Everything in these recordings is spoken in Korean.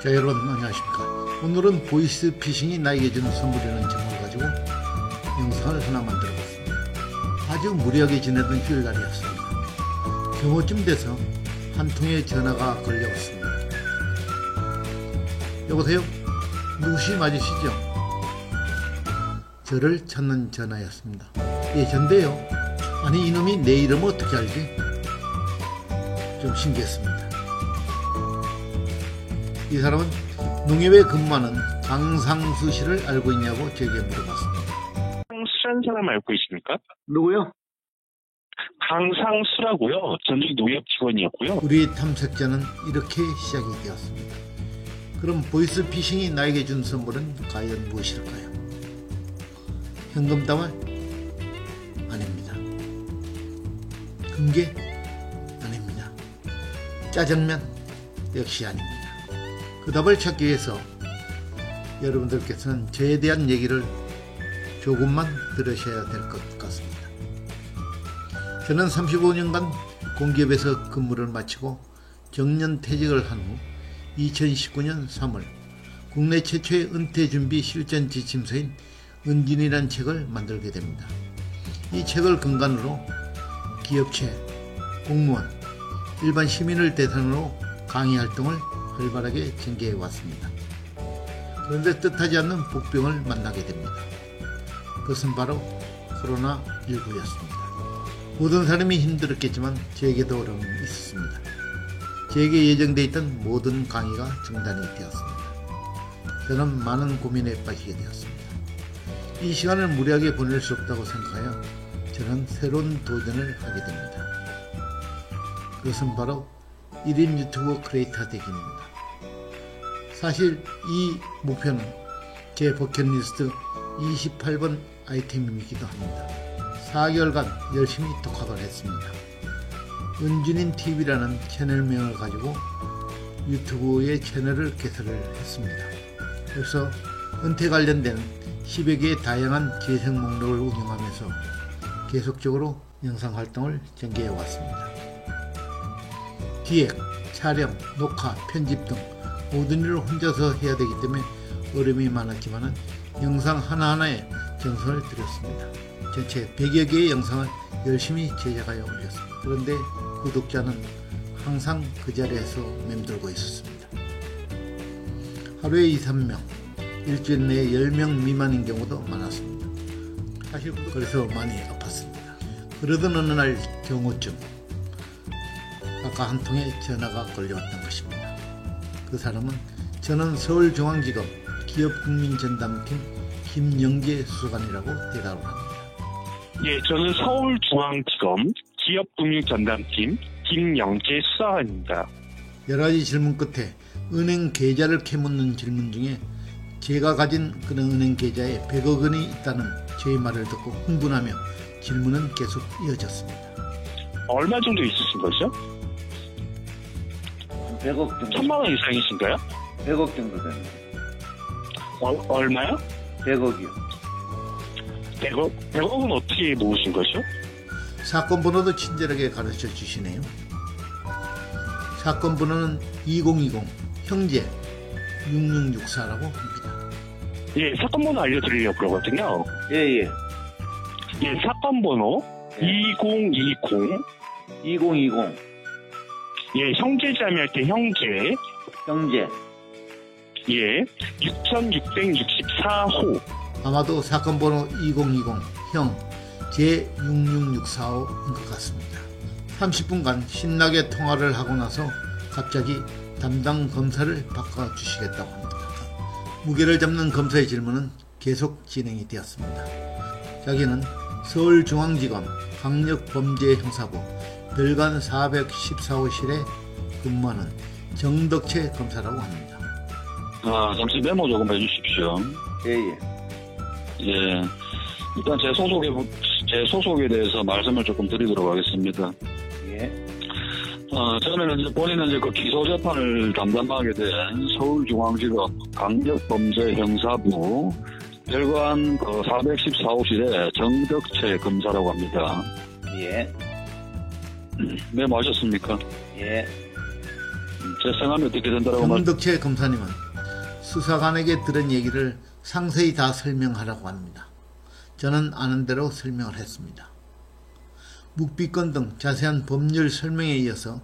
자, 여러분 안녕하십니까. 오늘은 보이스피싱이 나에게 주는 선물이라는 제목을 가지고 영상을 하나 만들어봤습니다. 아주 무리하게 지내던 휴일날이었습니다. 경호쯤 돼서 한 통의 전화가 걸려왔습니다. 여보세요? 누구시 맞으시죠? 저를 찾는 전화였습니다. 예, 전데요. 아니, 이놈이 내 이름을 어떻게 알지? 좀 신기했습니다. 이 사람은 농협에 근무하는 강상수 씨를 알고 있냐고 제게 물어봤습니다. 강수라는 사람 알고 있습니까? 누구요? 강상수라고요. 전직 농협 직원이었고요. 우리 탐색자는 이렇게 시작이 되었습니다. 그럼 보이스피싱이 나에게 준 선물은 과연 무엇일까요? 현금다발? 아닙니다. 금괴? 아닙니다. 짜장면? 역시 아닙니다. 그 답을 찾기 위해서 여러분들께서는 저에 대한 얘기를 조금만 들으셔야 될 것 같습니다. 저는 35년간 공기업에서 근무를 마치고 정년퇴직을 한 후 2019년 3월 국내 최초의 은퇴준비 실전 지침서인 은진이라는 책을 만들게 됩니다. 이 책을 근간으로 기업체, 공무원, 일반 시민을 대상으로 강의 활동을 활발하게 전개해 왔습니다. 그런데 뜻하지 않는 복병을 만나게 됩니다. 그것은 바로 코로나19였습니다. 모든 사람이 힘들었겠지만 저에게도 어려움이 있었습니다. 저에게 예정되어 있던 모든 강의가 중단이 되었습니다. 저는 많은 고민에 빠지게 되었습니다. 이 시간을 무리하게 보낼 수 없다고 생각하여 저는 새로운 도전을 하게 됩니다. 그것은 바로 1인 유튜브 크리에이터 되기입니다. 사실 이 목표는 제 버킷리스트 28번 아이템이기도 합니다. 4개월간 열심히 독학을 했습니다. 은준인 TV라는 채널명을 가지고 유튜브의 채널을 개설을 했습니다. 그래서 은퇴 관련된 10여 개의 다양한 재생 목록을 운영하면서 계속적으로 영상 활동을 전개해 왔습니다. 기획, 촬영, 녹화, 편집 등 모든 일을 혼자서 해야 되기 때문에 어려움이 많았지만 영상 하나하나에 정성을 들였습니다. 전체 100여 개의 영상을 열심히 제작하여 올렸습니다. 그런데 구독자는 항상 그 자리에서 맴돌고 있었습니다. 하루에 2, 3명, 일주일 내에 10명 미만인 경우도 많았습니다. 사실 그래서 많이 아팠습니다. 그러던 어느 날 경호증, 아까 한 통의 전화가 걸려왔던 것입니다. 그 사람은 저는 서울중앙지검 기업국민전담팀 김영재 수사관이라고 대답을 합니다. 예, 저는 서울중앙지검 기업금융전담팀 김영재 수사관입니다. 여러 가지 질문 끝에 은행 계좌를 캐묻는 질문 중에 제가 가진 그런 은행 계좌에 100억 원이 있다는 제 말을 듣고 흥분하며 질문은 계속 이어졌습니다. 얼마 정도 있으신 거죠? 100억 정도. 1000만 원 이상이신가요? 100억 정도 됩니다. 얼마요? 100억이요. 100억은 어떻게 모으신 거죠? 사건 번호도 친절하게 가르쳐 주시네요. 사건 번호는 2020 형제 6664라고 합니다. 예, 사건 번호 알려드리려고 그러거든요. 예. 예, 사건 번호 2020 2020 예, 형제자매할 때 형제 형제. 예, 6664호. 아마도 사건 번호 2020 형 제66645인 것 같습니다. 30분간 신나게 통화를 하고 나서 갑자기 담당 검사를 바꿔주시겠다고 합니다. 무게를 잡는 검사의 질문은 계속 진행이 되었습니다. 자기는 서울중앙지검 강력범죄형사부 별관 414호실에 근무하는 정덕채 검사라고 합니다. 잠시 메모 조금 해주십시오. 예. 일단 제 소속에 대해서 말씀을 조금 드리도록 하겠습니다. 예. 저는 이제 본인은 이제 그 기소 재판을 담당하게 된 서울중앙지검 강력범죄형사부 별관 414호실의 정덕채 검사라고 합니다. 예. 메모하셨습니까? 예. 제 성함이 어떻게 된다라고 정덕채 검사님은 수사관에게 들은 얘기를 상세히 다 설명하라고 합니다. 저는 아는 대로 설명을 했습니다. 묵비권 등 자세한 법률 설명에 이어서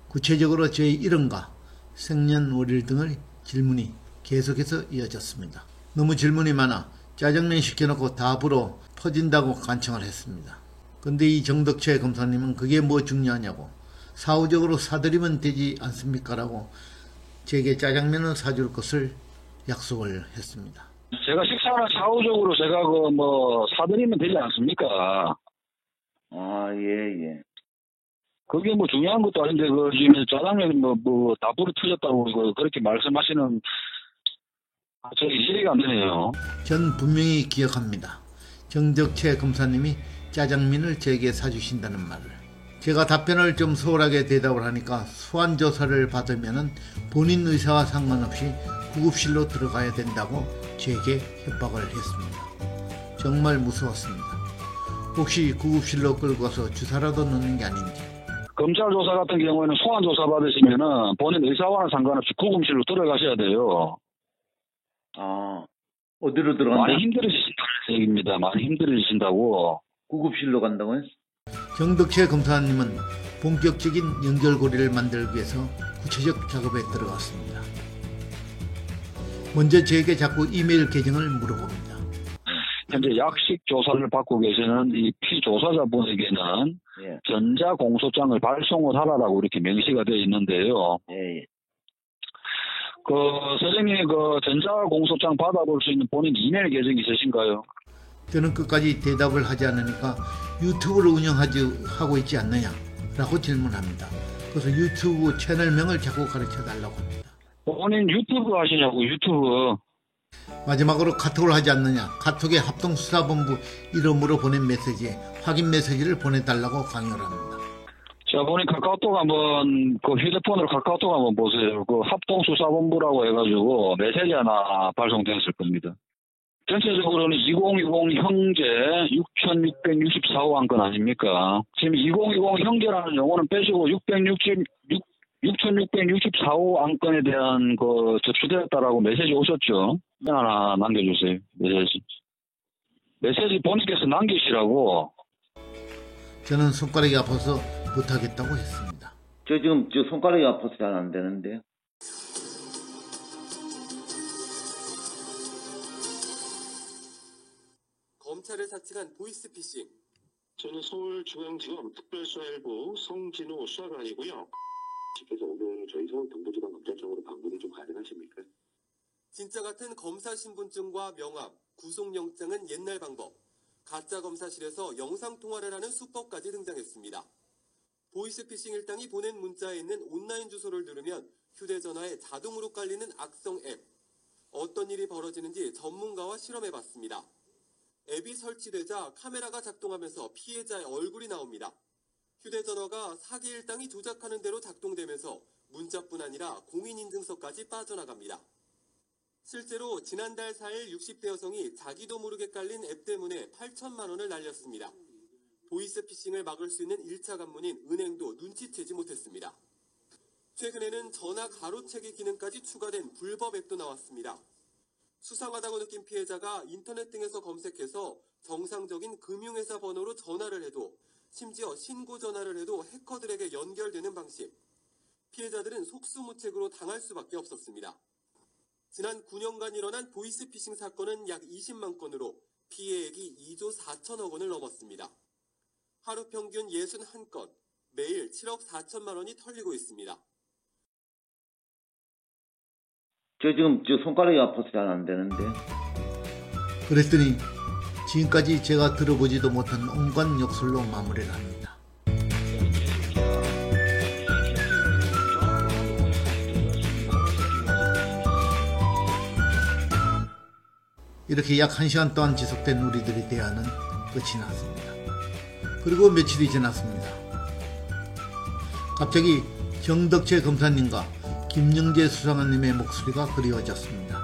구체적으로 저의 이름과 생년월일 등의 질문이 계속해서 이어졌습니다. 너무 질문이 많아 짜장면 시켜놓고 답으로 터진다고 간청을 했습니다. 근데 이 정덕채 검사님은 그게 뭐 중요하냐고, 사후적으로 사드리면 되지 않습니까? 라고 제게 짜장면을 사줄 것을 약속을 했습니다. 제가 식사나 사후적으로 제가 사드리면 되지 않습니까? 아, 예. 그게 뭐 중요한 것도 아닌데, 지금 짜장면이 답으로 틀렸다고 그렇게 말씀하시는, 저게 이해가 안 되네요. 전 분명히 기억합니다. 정덕채 검사님이 짜장면을 제게 사주신다는 말을. 제가 답변을 좀 소홀하게 대답을 하니까 소환조사를 받으면 본인 의사와 상관없이 구급실로 들어가야 된다고 제게 협박을 했습니다. 정말 무서웠습니다. 혹시 구급실로 끌고 가서 주사라도 넣는 게 아닌지. 검찰 조사 같은 경우에는 소환 조사 받으시면은 본인 의사와는 상관없이 구금실로 들어가셔야 돼요. 아, 어디로 들어간다? 많이 힘들어지신다는 얘기입니다. 많이 힘들어지신다고. 구급실로 간다고요? 정덕채 검사님은 본격적인 연결고리를 만들기 위해서 구체적 작업에 들어갔습니다. 먼저 저에게 자꾸 이메일 계정을 물어봅니다. 현재 약식 조사를 받고 계시는 이 피조사자분에게는 예. 전자공소장을 발송을 하라라고 이렇게 명시가 되어 있는데요. 예. 선생님이 전자공소장 받아볼 수 있는 본인 이메일 계정이 있으신가요? 저는 끝까지 대답을 하지 않으니까 유튜브를 운영하고 있지 않느냐라고 질문합니다. 그래서 유튜브 채널명을 자꾸 가르쳐 달라고 합니다. 본인 유튜브 하시냐고, 유튜브. 마지막으로 카톡을 하지 않느냐, 카톡에 합동수사본부 이름으로 보낸 메시지에 확인 메시지를 보내달라고 강요를 합니다. 자, 본인 카카오톡 한번, 휴대폰으로 카카오톡 한번 보세요. 합동수사본부라고 해가지고 메시지 하나 발송되었을 겁니다. 전체적으로는 2020 형제 6664호 안건 아닙니까? 지금 2020 형제라는 용어는 빼시고 6664호 안건에 대한 접수되었다라고 메시지 오셨죠? 하나 남겨주세요. 메시지 본인께서 남기시라고. 저는 손가락이 아파서 못하겠다고 했습니다. 저 지금 손가락이 아파서 잘 안 되는데요. 검찰을 사칭한 보이스피싱. 저는 서울중앙지검 특별수사일부 송진호 수사관이고요. 그래서 오늘 저희 서울 동부지방 검찰청으로 방문이 좀 가능하십니까? 진짜 같은 검사 신분증과 명함, 구속영장은 옛날 방법. 가짜 검사실에서 영상통화를 하는 수법까지 등장했습니다. 보이스피싱 일당이 보낸 문자에 있는 온라인 주소를 누르면 휴대전화에 자동으로 깔리는 악성 앱. 어떤 일이 벌어지는지 전문가와 실험해봤습니다. 앱이 설치되자 카메라가 작동하면서 피해자의 얼굴이 나옵니다. 휴대전화가 사기 일당이 조작하는 대로 작동되면서 문자뿐 아니라 공인인증서까지 빠져나갑니다. 실제로 지난달 4일 60대 여성이 자기도 모르게 깔린 앱 때문에 8천만 원을 날렸습니다. 보이스피싱을 막을 수 있는 1차 관문인 은행도 눈치채지 못했습니다. 최근에는 전화 가로채기 기능까지 추가된 불법 앱도 나왔습니다. 수상하다고 느낀 피해자가 인터넷 등에서 검색해서 정상적인 금융회사 번호로 전화를 해도, 심지어 신고 전화를 해도 해커들에게 연결되는 방식. 피해자들은 속수무책으로 당할 수밖에 없었습니다. 지난 9년간 일어난 보이스피싱 사건은 약 20만 건으로 피해액이 2조 4천억 원을 넘었습니다. 하루 평균 61건, 매일 7억 4천만 원이 털리고 있습니다. 저 지금 손가락이 아파서 잘 안 되는데. 그랬더니 지금까지 제가 들어보지도 못한 온갖 욕설로 마무리를 합니다. 이렇게 약 1시간 동안 지속된 우리들의 대화는 끝이 났습니다. 그리고 며칠이 지났습니다. 갑자기 정덕채 검사님과 김영재 수사관님의 목소리가 그리워졌습니다.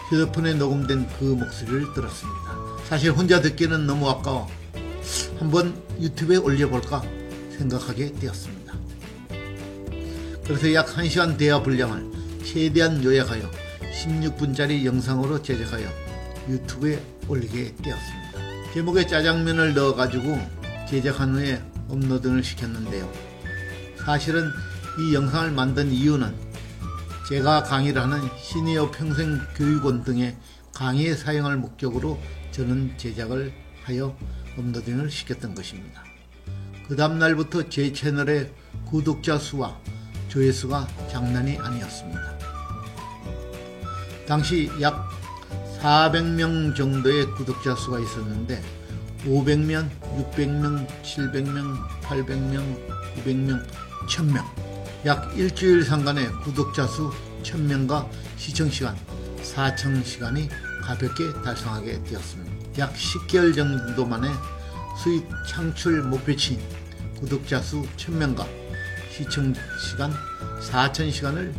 휴대폰에 녹음된 그 목소리를 들었습니다. 사실 혼자 듣기는 너무 아까워 한번 유튜브에 올려볼까 생각하게 되었습니다. 그래서 약 1시간 대화 분량을 최대한 요약하여 16분짜리 영상으로 제작하여 유튜브에 올리게 되었습니다. 제목에 짜장면을 넣어가지고 제작한 후에 업로드를 시켰는데요. 사실은 이 영상을 만든 이유는 제가 강의를 하는 시니어 평생교육원 등의 강의에 사용할 목적으로 저는 제작을 하여 업로딩을 시켰던 것입니다. 그 다음날부터 제 채널의 구독자 수와 조회수가 장난이 아니었습니다. 당시 약 400명 정도의 구독자 수가 있었는데 500명, 600명, 700명, 800명, 900명, 1000명 약 일주일 상간의 구독자 수 1000명과 시청시간 4000시간이 가볍게 달성하게 되었습니다. 약 10개월 정도 만에 수익 창출 목표치인 구독자 수 1000명과 시청시간 4000시간을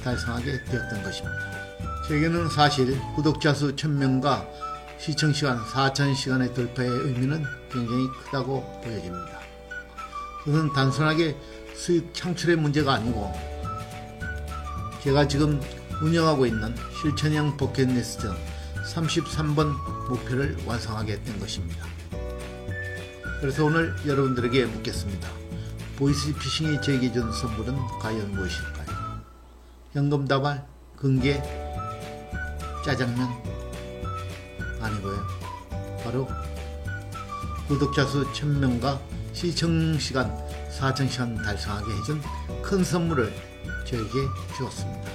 달성하게 되었던 것입니다. 제게는 사실 구독자 수 1000명과 시청시간 4000시간의 돌파의 의미는 굉장히 크다고 보여집니다. 그것은 단순하게 수익 창출의 문제가 아니고 제가 지금 운영하고 있는 실천형 버킷리스트 33번 목표를 완성하게 된 것입니다. 그래서 오늘 여러분들에게 묻겠습니다. 보이스피싱이 저에게 준 선물은 과연 무엇일까요? 현금 다발, 금괴, 짜장면 아니고요. 바로 구독자 수 1000명과 시청시간 4000시간 달성하게 해준 큰 선물을 저에게 주었습니다.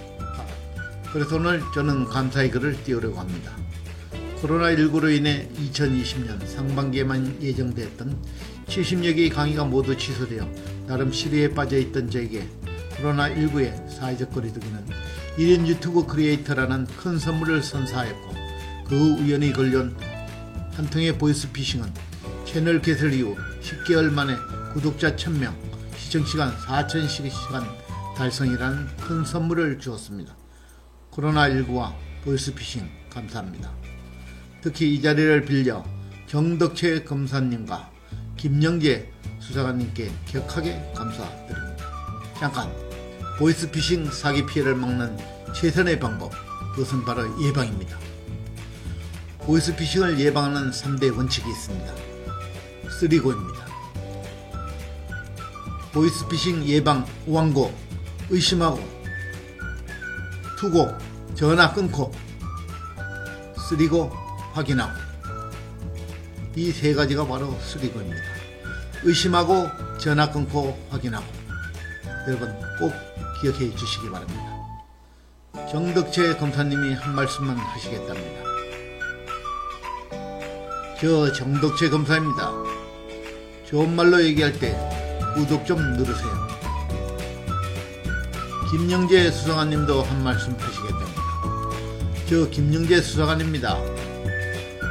그래서 오늘 저는 감사의 글을 띄우려고 합니다. 코로나19로 인해 2020년 상반기에만 예정되었던 70여 개의 강의가 모두 취소되어 나름 시리에 빠져있던 저에게 코로나19의 사회적 거리두기는 1인 유튜브 크리에이터라는 큰 선물을 선사하였고 그 우연히 걸려온 한 통의 보이스피싱은 채널 개설 이후 10개월 만에 구독자 1000명, 시청시간 4000시간 달성이라는 큰 선물을 주었습니다. 코로나19와 보이스피싱 감사합니다. 특히 이 자리를 빌려 정덕채 검사님과 김영재 수사관님께 격하게 감사드립니다. 잠깐, 보이스피싱 사기 피해를 막는 최선의 방법, 그것은 바로 예방입니다. 보이스피싱을 예방하는 3대 원칙이 있습니다. 3고입니다. 보이스피싱 예방 1고, 의심하고 2고, 전화 끊고 3고, 확인하고 이 세 가지가 바로 3고입니다. 의심하고 전화 끊고 확인하고 여러분 꼭 기억해 주시기 바랍니다. 정덕채 검사님이 한 말씀만 하시겠답니다. 저 정덕채 검사입니다. 좋은 말로 얘기할 때 구독 좀 누르세요. 김영재 수사관님도 한 말씀 하시겠답니다. 저 김영재 수사관입니다.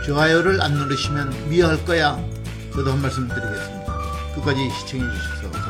좋아요를 안 누르시면 미워할 거야. 저도 한 말씀 드리겠습니다. 끝까지 시청해 주셔서